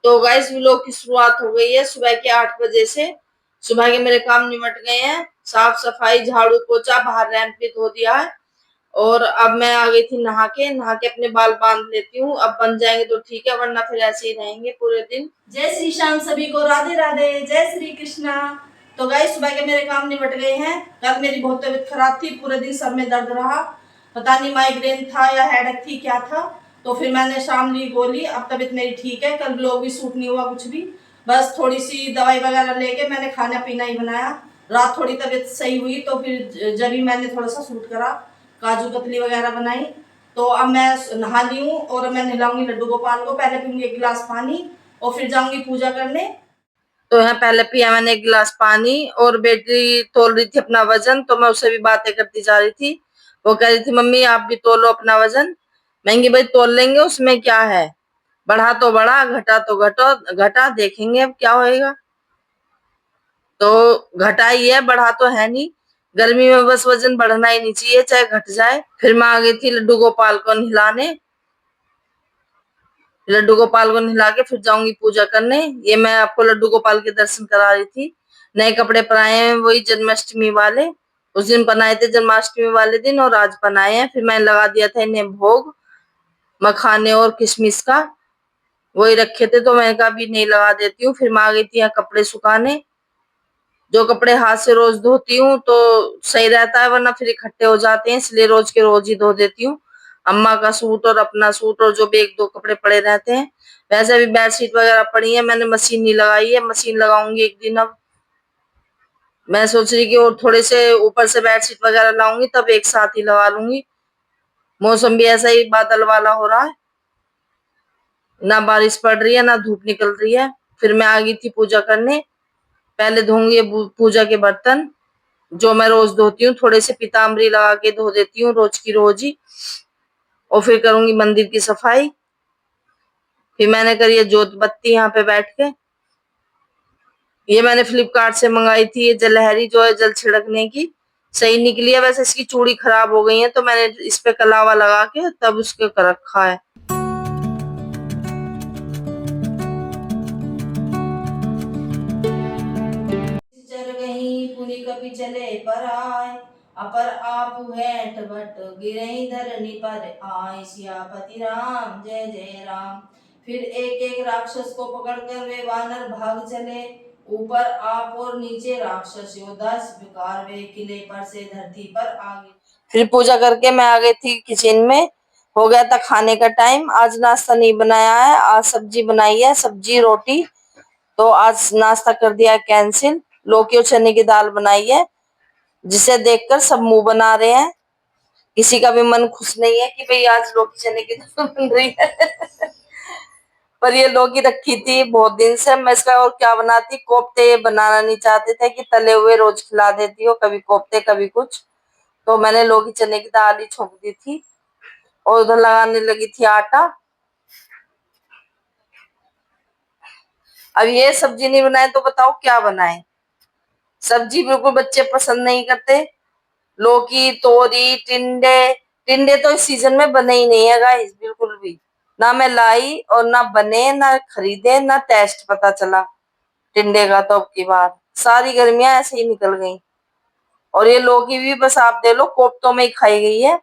तो guys vlog की शुरुआत हो गई है सुबह के 8 बजे से। सुबह के मेरे काम निमट गए हैं। साफ सफाई, झाड़ू पोछा, बाहर रैंप भी धो दिया है। और अब मैं आ गई थी नहा के अपने बाल बांध लेती हूँ। अब बन जाएंगे तो ठीक है, वरना फिर ऐसे ही रहेंगे पूरे दिन। जय श्री श्याम सभी को, राधे राधे, जय श्री कृष्णा। तो गाइस सुबह के मेरे काम निपट गए हैं। कल मेरी बहुत तबीयत खराब थी, पूरे दिन सर में दर्द रहा। पता नहीं माइग्रेन था या हेडेक थी, क्या था। तो फिर मैंने शाम ली गोली, अब तबीयत मेरी ठीक है। कल ब्लॉग भी शूट नहीं हुआ कुछ भी, बस थोड़ी सी दवाई वगैरह लेके मैंने खाना पीना ही बनाया। रात थोड़ी तबीयत सही हुई तो फिर जब भी मैंने थोड़ा सा शूट करा, काजू कतली वगैरह बनाई। तो अब मैं नहा ली हूँ और मैं नहलाऊंगी लड्डू गोपाल को। पहले पीऊंगी 1 गिलास पानी और फिर जाऊंगी पूजा करने। तो यहाँ पहले पिया मैंने 1 गिलास पानी, और बेटी तोल रही थी अपना वजन, तो मैं उससे भी बातें करती जा रही थी। वो कह रही थी मम्मी आप भी तोलो अपना वजन। महंगी भाई तोल लेंगे, उसमें क्या है, बढ़ा तो बढ़ा, घटा तो घटा, देखेंगे अब क्या होएगा। तो घटा ही है, बढ़ा तो है नहीं। गर्मी में बस वजन बढ़ना ही नहीं चाहिए, चाहे घट जाए। फिर मैं आ गई थी लड्डू गोपाल को नहलाने। लड्डू गोपाल को नहला के फिर जाऊंगी पूजा करने। ये मैं आपको लड्डू गोपाल के दर्शन करा रही थी। नए कपड़े पहनाए हैं, वही जन्माष्टमी वाले। उस दिन पहनाए थे जन्माष्टमी वाले दिन, और आज पहनाए हैं। फिर मैंने लगा दिया था इन्हें भोग, मखाने और किशमिश का। वही रखे थे तो मैंने कहा अभी नहीं लगा देती हूँ। फिर मैं आ गई थी यहाँ कपड़े सुखाने। जो कपड़े हाथ से रोज धोती हूँ तो सही रहता है, वरना फिर इकट्ठे हो जाते हैं, इसलिए रोज के रोज ही धो देती हूँ। अम्मा का सूट और अपना सूट, और जो भी 1-2 कपड़े पड़े रहते हैं। वैसे भी बेडशीट वगैरह पड़ी है, मैंने मशीन नहीं लगाई है, मशीन लगाऊंगी एक दिन। अब मैं सोच रही कि और थोड़े से ऊपर से बेडशीट वगैरह लाऊंगी, तब एक साथ ही लगा लूंगी। मौसम भी ऐसा ही बादल वाला हो रहा है, ना बारिश पड़ रही है ना धूप निकल रही है। फिर मैं आ गई थी पूजा करने। पहले धोऊंगी ये पूजा के बर्तन, जो मैं रोज धोती हूँ। थोड़े से पीताम्बरी लगा के धो देती हूँ रोज की रोज ही। और फिर करूंगी मंदिर की सफाई। फिर मैंने करी है जोत बत्ती यहाँ पे बैठ के। ये मैंने फ्लिपकार्ट से मंगाई थी, ये जलहरी जो है जल छिड़कने की। सही निकली है, वैसे इसकी चूड़ी खराब हो गई है, तो मैंने इस पे कलावा लगा के तब उसके कर रखा है। चर गई पुनि कपि चले पर आय, अपर आप हैठ भट गिरहि धरनी पर आय। सियापति राम जय जय राम। फिर एक एक राक्षस को पकड़कर वे वानर भाग चले। ऊपर आप और नीचे राक्षस योद्धा विकार वे किले पर से धरती पर आ गए। फिर पूजा करके मैं आ गई थी किचन में। हो गया था खाने का टाइम। आज नाश्ता नहीं बनाया है, आज सब्जी बनाई है, सब्जी रोटी। तो आज नाश्ता कर दिया कैंसिल। लौकी और चने की दाल बनाई है, जिसे देखकर सब मुंह बना रहे हैं। किसी का भी मन खुश नहीं है कि भाई आज लौकी चने की दाल बन रही है। पर ये लौकी रखी थी बहुत दिन से। मैं इसका और क्या बनाती, कोफ्ते ये बनाना नहीं चाहते थे कि तले हुए रोज खिला देती हो, कभी कोफ्ते कभी कुछ। तो मैंने लौकी चने की दाल ही छोंक दी थी, और उधर लगाने लगी थी आटा। अब ये सब्जी नहीं बनाए तो बताओ क्या बनाए। सब्जी बिल्कुल बच्चे पसंद नहीं करते। लौकी, तोरी, टिंडे। टिंडे तो इस सीजन में बने ही नहीं है गाइस, बिल्कुल भी। ना मैं लाई और ना बने, ना खरीदे, ना टेस्ट पता चला टिंडे का। तो अब की बार सारी गर्मियां ऐसे ही निकल गई। और ये लौकी भी बस आप दे लो कोफ्तों में ही खाई गई है।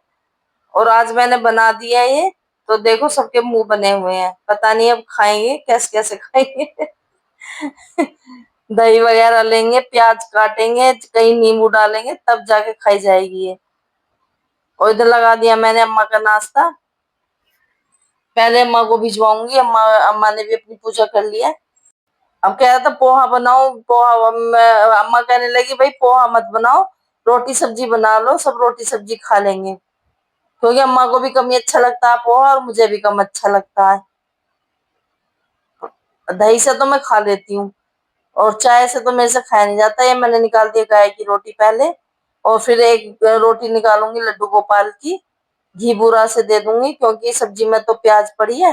और आज मैंने बना दिया ये, तो देखो सबके मुंह बने हुए हैं। पता नहीं अब खाएंगे कैसे कैसे खाएंगे। दही वगैरह लेंगे, प्याज काटेंगे, कहीं नींबू डालेंगे, तब जाके खाई जाएगी ये। और इधर लगा दिया मैंने अम्मा का नाश्ता। पहले अम्मा को भिजवाऊंगी। अम्मा अम्मा ने भी अपनी पूजा कर लिया। अब कह रहा था पोहा बनाओ, पोहा। अम्मा कहने लगी भाई पोहा मत बनाओ, रोटी सब्जी बना लो, सब रोटी सब्जी खा लेंगे। क्योंकि अम्मा को भी कम ही अच्छा लगता है पोहा, और मुझे भी कम अच्छा लगता है। दही से तो मैं खा लेती हूँ, और चाय से तो मेरे से खाया नहीं जाता। ये मैंने निकाल दिया गाय की रोटी पहले, और फिर एक रोटी निकालूंगी लड्डू गोपाल की। घी बूरा से दे दूंगी, क्योंकि सब्जी में तो प्याज पड़ी है,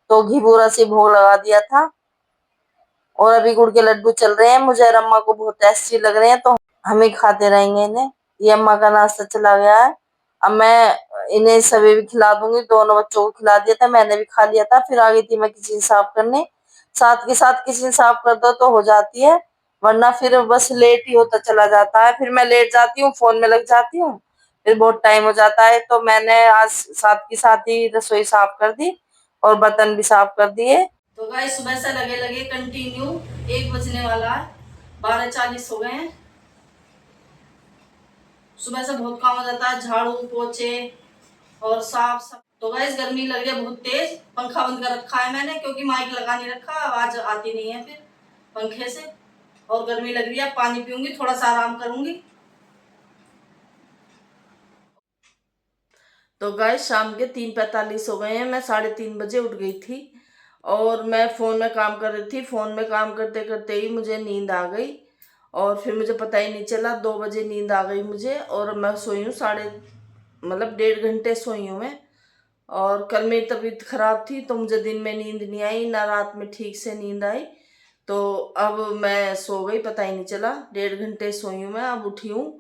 तो घी बूरा से भोग लगा दिया था। और अभी गुड़ के लड्डू चल रहे हैं, मुझे और अम्मा को बहुत टेस्टी लग रहे हैं, तो हम ही खाते रहेंगे इन्हें। ये अम्मा का नाश्ता चला गया है। अब मैं इन्हें सभी भी खिला दूंगी। दोनों बच्चों को खिला दिया था, मैंने भी खा लिया था। फिर आ गई थी मैं किचन साफ करने। साथ के साथ किचन साफ कर दो तो हो जाती है, वरना फिर बस लेट ही होता चला जाता है। फिर मैं लेट जाती हूँ, फोन में लग जाती हूँ, फिर बहुत टाइम हो जाता है। तो मैंने आज साथ की साथ ही रसोई साफ कर दी और बर्तन भी साफ कर दिए। तो गाइस सुबह से लगे लगे कंटिन्यू 1 बजने वाला है, 12:40 हो गए हैं। सुबह से बहुत काम हो जाता है, झाड़ू पोछे और साफ सब। तो गाइस गर्मी लग रही है बहुत तेज, पंखा बंद कर रखा है मैंने क्योंकि माइक लगा नहीं रखा, आवाज आती नहीं है फिर पंखे से। और गर्मी लग रही है, पानी पीऊंगी, थोड़ा सा आराम करूंगी। तो गाइस शाम के 3:45 हो गए हैं, मैं 3:30 बजे उठ गई थी और मैं फ़ोन में काम कर रही थी। फ़ोन में काम करते करते ही मुझे नींद आ गई और फिर मुझे पता ही नहीं चला, 2 बजे नींद आ गई मुझे और मैं सोई हूँ 1.5 घंटे सोई हूँ मैं। और कल मेरी तबीयत ख़राब थी तो मुझे दिन में नींद नहीं आई, ना रात में ठीक से नींद आई। तो अब मैं सो गई, पता ही नहीं चला, 1.5 घंटे सोई हूँ मैं। अब उठी हूँ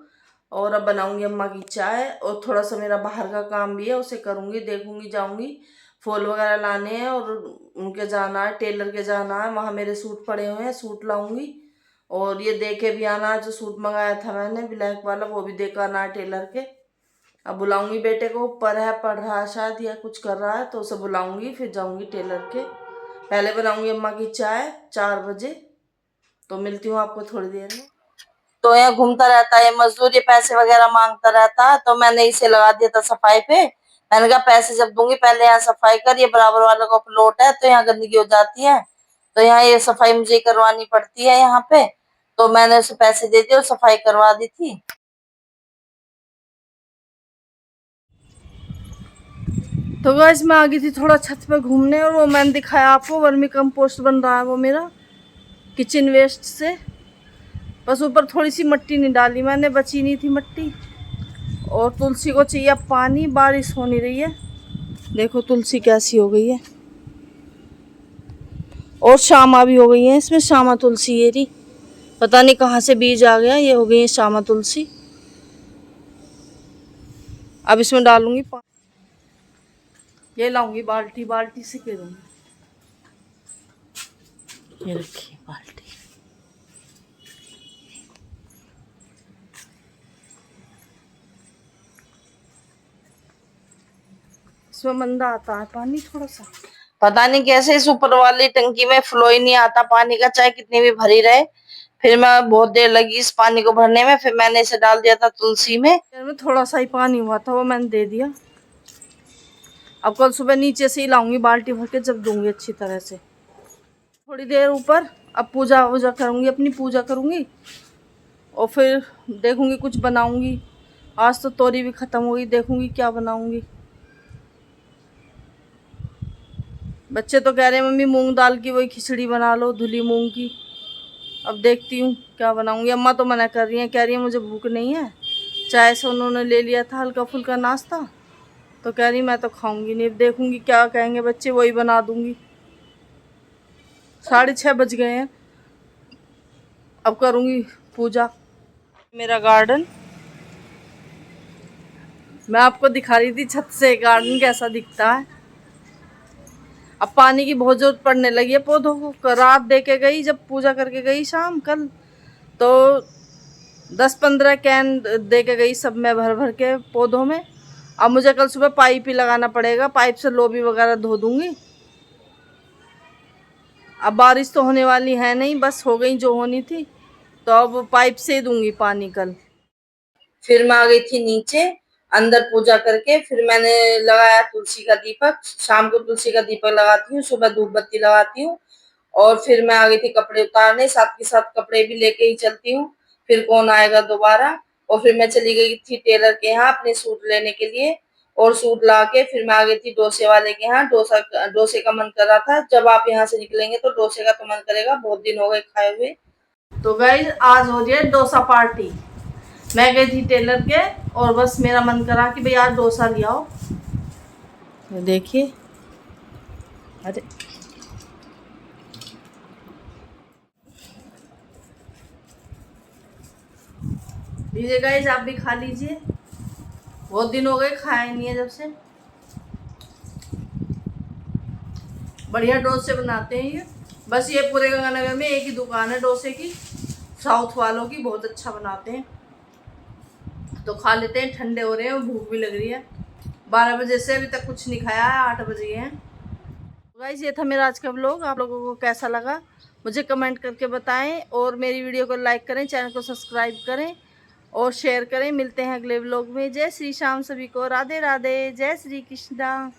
और अब बनाऊंगी अम्मा की चाय और थोड़ा सा मेरा बाहर का काम भी है, उसे करूँगी, देखूंगी, जाऊंगी फूल वगैरह लाने हैं और उनके जाना है, टेलर के जाना है, वहाँ मेरे सूट पड़े हुए हैं, सूट लाऊंगी। और ये दे के भी आना है, जो सूट मंगाया था मैंने ब्लैक वाला, वो भी दे कर आना है टेलर के। अब बुलाऊंगी, बेटे को ऊपर है, पढ़ रहा है शायद या कुछ कर रहा है, तो उसे बुलाऊंगी, फिर जाऊंगी टेलर के। पहले बनाऊंगी अम्मा की चाय 4 बजे। तो मिलती हूँ आपको थोड़ी देर में। तो यहाँ घूमता रहता है मजदूर, ये पैसे वगैरह मांगता रहता है, तो मैंने इसे लगा दिया था सफाई पे। मैंने कहा पैसे जब दूंगी पहले यहाँ सफाई कर, ये बराबर वालों का प्लॉट है तो यहाँ गंदगी हो जाती है, तो यहाँ ये सफाई मुझे करवानी पड़ती है यहाँ पे। तो मैंने उसे पैसे दे दिए और सफाई करवा दी थी। तो गाइस मैं आ गई थी थोड़ा छत पे घूमने और वो मैंने दिखाया आपको, वर्मी कंपोस्ट बन रहा है वो मेरा किचन वेस्ट से। बस ऊपर थोड़ी सी मिट्टी नहीं डाली मैंने, बची नहीं थी मिट्टी। और तुलसी को चाहिए पानी, बारिश हो नहीं रही है, देखो तुलसी कैसी हो गई है। और शामा भी हो गई है इसमें, शामा तुलसी ये रही, पता नहीं कहाँ से बीज आ गया, ये हो गई है शामा तुलसी। अब इसमें डालूंगी पानी, ये लाऊंगी बाल्टी, बाल्टी से करूंगी। ये रखिए बाल्टी। इसमें मंदा आता है पानी थोड़ा सा, पता नहीं कैसे इस ऊपर वाली टंकी में फ्लो ही नहीं आता पानी का, चाहे कितनी भी भरी रहे। फिर मैं बहुत देर लगी इस पानी को भरने में, फिर मैंने इसे डाल दिया था तुलसी में। थोड़ा सा ही पानी हुआ था वो मैंने दे दिया। अब कल सुबह नीचे से ही लाऊंगी बाल्टी भर के, जब दूंगी अच्छी तरह से। थोड़ी देर ऊपर अब पूजा वूजा करूंगी, अपनी पूजा करूंगी और फिर देखूंगी कुछ बनाऊंगी। आज तो तोरी भी खत्म हो गई, देखूंगी क्या बनाऊंगी। बच्चे तो कह रहे हैं मम्मी मूंग दाल की वही खिचड़ी बना लो, धुली मूंग की। अब देखती हूँ क्या बनाऊंगी। अम्मा तो मना कर रही हैं, कह रही है मुझे भूख नहीं है, चाय से उन्होंने ले लिया था हल्का फुल्का नाश्ता, तो कह रही मैं तो खाऊंगी नहीं। देखूंगी क्या कहेंगे बच्चे, वही बना दूंगी। 6:30 बज गए हैं, अब करूंगी पूजा। मेरा गार्डन मैं आपको दिखा रही थी छत से, गार्डन कैसा दिखता है। अब पानी की बहुत जरूरत पड़ने लगी है पौधों को। रात दे के गई, जब पूजा करके गई शाम कल, तो 10-15 कैन दे के गई सब में भर भर के पौधों में। अब मुझे कल सुबह पाइप ही लगाना पड़ेगा, पाइप से लोबी वगैरह धो दूंगी। अब बारिश तो होने वाली है नहीं, बस हो गई जो होनी थी, तो अब पाइप से ही दूंगी पानी कल। फिर मैं आ गई थी नीचे, अंदर पूजा करके फिर मैंने लगाया तुलसी का दीपक। शाम को तुलसी का दीपक लगाती हूँ, सुबह धूप बत्ती लगाती हूँ। और फिर मैं आ गई थी कपड़े उतारने, साथ के साथ कपड़े भी लेके ही चलती हूँ, फिर कौन आएगा दोबारा। और फिर मैं चली गई थी टेलर के यहाँ अपने सूट लेने के लिए, और सूट ला के फिर मैं आ गई थी डोसे वाले के यहाँ। डोसे का मन कर रहा था, जब आप यहाँ से निकलेंगे तो डोसे का तो मन करेगा, बहुत दिन हो गए खाए हुए। तो गाइस आज हो रही है डोसा पार्टी। मैं गई थी टेलर के और बस मेरा मन करा कि भाई आज डोसा ले आओ। देखिए, अरे लीजिए गाइस, आप भी खा लीजिए, बहुत दिन हो गए खाए नहीं है जब से। बढ़िया डोसे बनाते हैं ये। बस ये पूरे गंगानगर में एक ही दुकान है डोसे की, साउथ वालों की, बहुत अच्छा बनाते हैं। तो खा लेते हैं, ठंडे हो रहे हैं और भूख भी लग रही है। 12 बजे से अभी तक कुछ नहीं खाया है, 8 बज गए हैं। गाइस ये था मेरा आज का व्लॉग। आप लोगों को कैसा लगा मुझे कमेंट करके बताएं, और मेरी वीडियो को लाइक करें, चैनल को सब्सक्राइब करें और शेयर करें। मिलते हैं अगले व्लॉग में। जय श्री श्याम, सभी को राधे राधे, जय श्री कृष्णा।